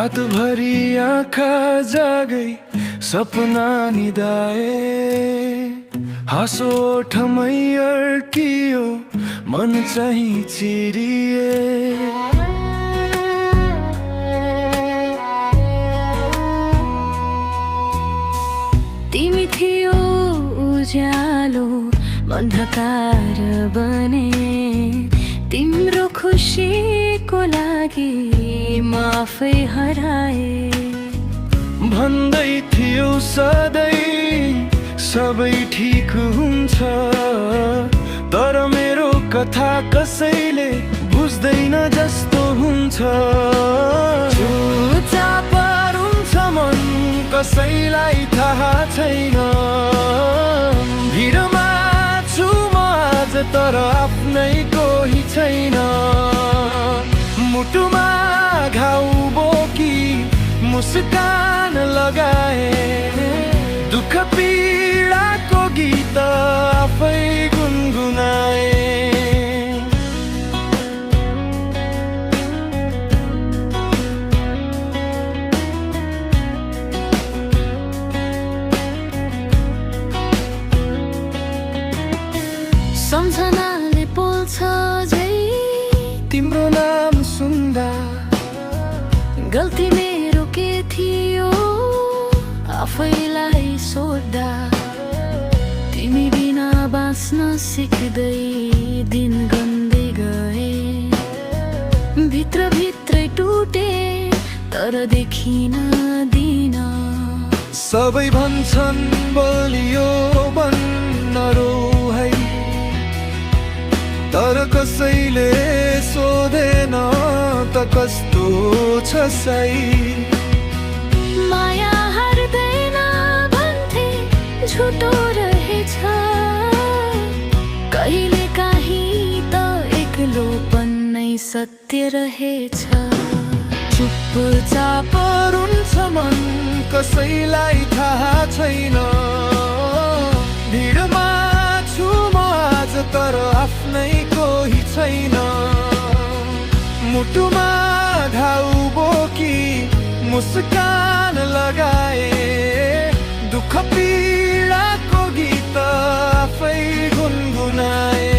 रातभरि आँखा जागै सपना निदाए, हाँसो ठमै अड्कियो मन चाहिँ चिरिए। तिमी थियो उज्यालो अन्धकार बने, तिम्रो खुसीको लागि म आफै हराए। भन्दै थियो सधैँ सबै ठिक हुन्छ, तर मेरो कथा कसैले बुझ्दैन जस्तो हुन्छ। चुपचाप रुन्छ मन, कसैलाई थाहा छैन। भिडमा छु म आज, तर आफ्नै कोही छैन। मुटुमा घाउ बोकी मुस्कान लगाए, दुःख पीडाको गीत आफै गुनगुनाए। सम्झनाले पोल्छ झै तिम्रो नाम सुन्दा, गल्ती मेरो के थियो आफैलाई सोध्दा। तिमी बिना बाँच्न सिक्दै दिन गन्दै गए, भित्र भित्रै टुटे तर देखिन दिन। सबै भन्छन् बलियो बन्न रो है, तर कसैले सोधेन त कस्तो छ सही। माया हार्दैन भन्थे झुटो रहेछ, कहिले काहीँ त एक्लोपन नै सत्य रहेछ। चुपचाप रुन्छ मन, कसैलाई थाहा छैन। भिडमा छु म आज, तर आफ्नै कोही छैन। मुटुमा घाउ बोकी मुस्कान लगाए, दुःख पीडाको गीत आफै गुनगुनाए।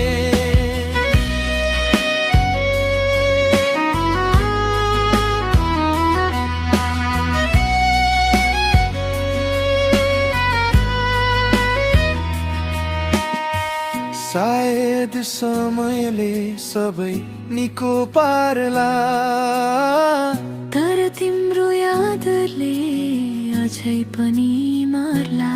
सायद समयले सबै निको पार्ला, तर तिम्रो यादले अझै पनि मार्ला।